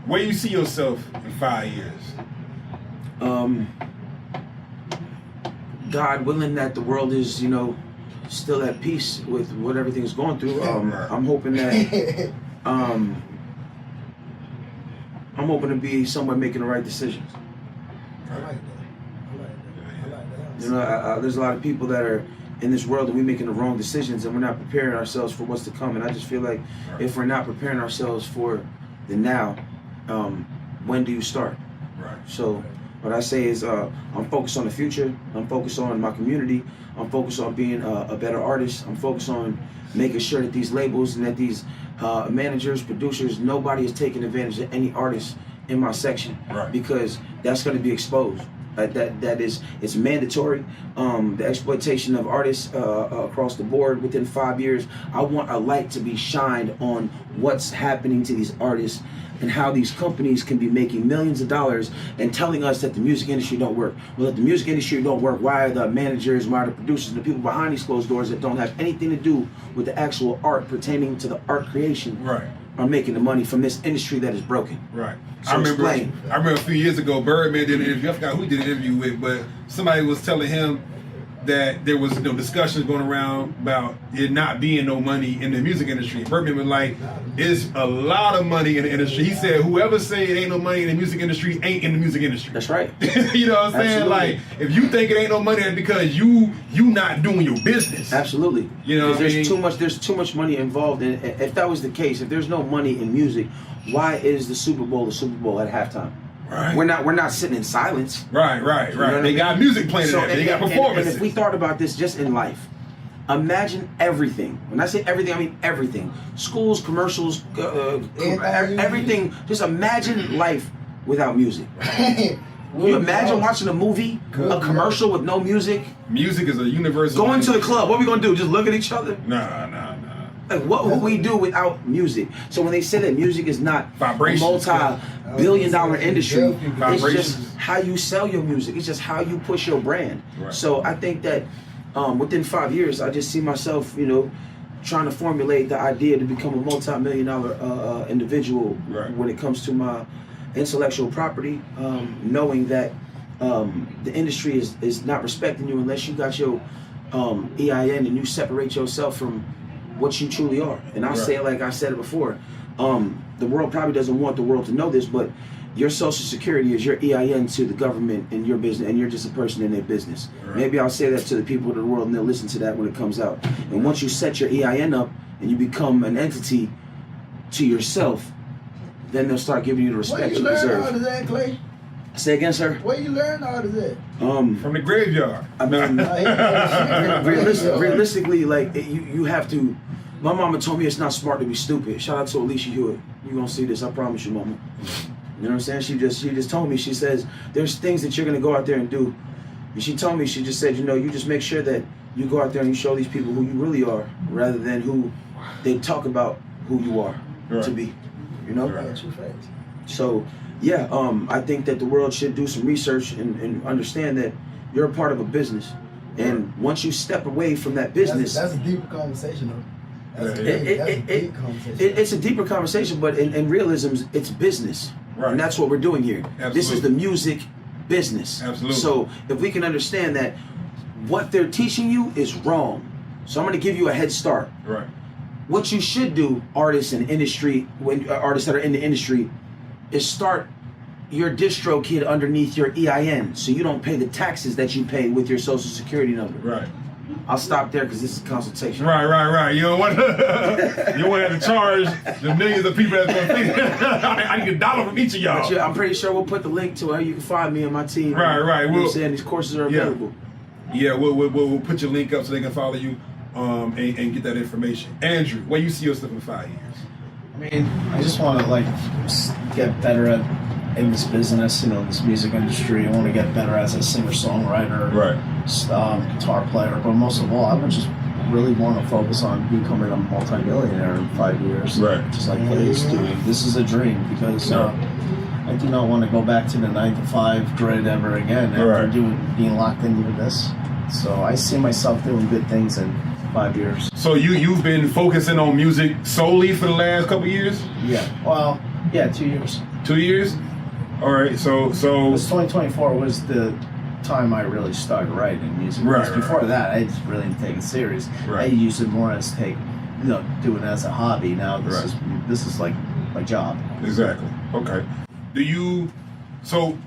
Where you see yourself in 5 years? God willing that the world is, you know, still at peace with what everything's going through. I'm hoping that I'm hoping to be someone making the right decisions. I like that. I like that. You know, there's a lot of people that are in this world and we're making the wrong decisions and we're not preparing ourselves for what's to come. And I just feel like if we're not preparing ourselves for the now, when do you start? Right. So what I say is I'm focused on the future. I'm focused on my community. I'm focused on being a better artist. I'm focused on making sure that these labels and that these managers, producers, nobody is taking advantage of any artist in my section, because that's going to be exposed. That is, it's mandatory. The exploitation of artists across the board within 5 years. I want a light to be shined on what's happening to these artists and how these companies can be making millions of dollars and telling us that the music industry don't work. Well, if the music industry don't work, why are the managers, why are the producers, and the people behind these closed doors that don't have anything to do with the actual art pertaining to the art creation are making the money from this industry that is broken? Right. So I remember a few years ago, Birdman did an interview. I forgot who he did an interview with, but somebody was telling him that there was discussions going around about it not being no money in the music industry. Birdman was like, "It's a lot of money in the industry." He said, "Whoever say it ain't no money in the music industry ain't in the music industry." That's right. You know what I'm saying? Like, if you think it ain't no money, that's because you not doing your business. Absolutely. You know what I mean? There's too much money involved in it. If that was the case, if there's no money in music, why is the Super Bowl at halftime? Right. We're not sitting in silence. Right. You know They got music playing in there. They got performances. And if we thought about this just in life, imagine everything. When I say everything, I mean everything. Schools, commercials, everything. Just imagine life without music. You imagine watching a movie, a commercial with no music? Music is a universal. Going to the club, what are we gonna do? Just look at each other? Nah. Like, what would we do without music? So when they say that music is not a multi-billion-dollar industry, it's just how you sell your music. It's just how you push your brand. Right. So I think that within 5 years, I just see myself, you know, trying to formulate the idea to become a multi-million-dollar individual when it comes to my intellectual property, knowing that the industry is not respecting you unless you got your EIN and you separate yourself from what you truly are. And I say it like I said it before. The world probably doesn't want the world to know this, but your social security is your EIN to the government and your business, and you're just a person in their business. Maybe I'll say that to the people of the world and they'll listen to that when it comes out. And once you set your EIN up and you become an entity to yourself, then they'll start giving you the respect you deserve. Where you learn all of that, Clay? Say again, sir? Where you learn all of that? From the graveyard. I mean, realistically, like, you have to. My mama told me it's not smart to be stupid. Shout out to Alicia Hewitt. You're gonna see this, I promise you, mama. You know what I'm saying? She just told me, she says, there's things that you're gonna go out there and do. And she told me, she just said, you know, you just make sure that you go out there and you show these people who you really are, rather than who they talk about who you are to be. You know? So, yeah, I think that the world should do some research and understand that you're a part of a business. And once you step away from that business... That's a deeper conversation, though. It's a deeper conversation, but in realism, it's business. And that's what we're doing here. This is the music business. So if we can understand that what they're teaching you is wrong, so I'm going to give you a head start. What you should do, artists in industry, artists that are in the industry, is start your distro kid underneath your EIN, so you don't pay the taxes that you pay with your social security number. I'll stop there because this is a consultation. Right. You don't want to, you want to have to charge the millions of people that's going to think. I need $1 from each of y'all. But I'm pretty sure we'll put the link to how you can find me and my team. Right. You know what I'm saying? These courses are available. Yeah, we'll put your link up so they can follow you and get that information. Andrew, where you see yourself in 5 years? I mean, I just want to get better in this business, you know, this music industry. I want to get better as a singer-songwriter, guitar player, but most of all, I would just really want to focus on becoming a multi-millionaire in 5 years. Just like Clay's doing. This is a dream because I do not want to go back to the 9-to-5 grid ever again after being locked into this. So I see myself doing good things in 5 years. So you've been focusing on music solely for the last couple of years? Yeah. Well, Yeah, 2 years. 2 years. All right. So Because 2024 was the time I really started writing music. Right, Because right, before right. that, I just really didn't take it serious. Right. I used it more as do it as a hobby. Now Right. this is like my job. Exactly. Okay. Do you? So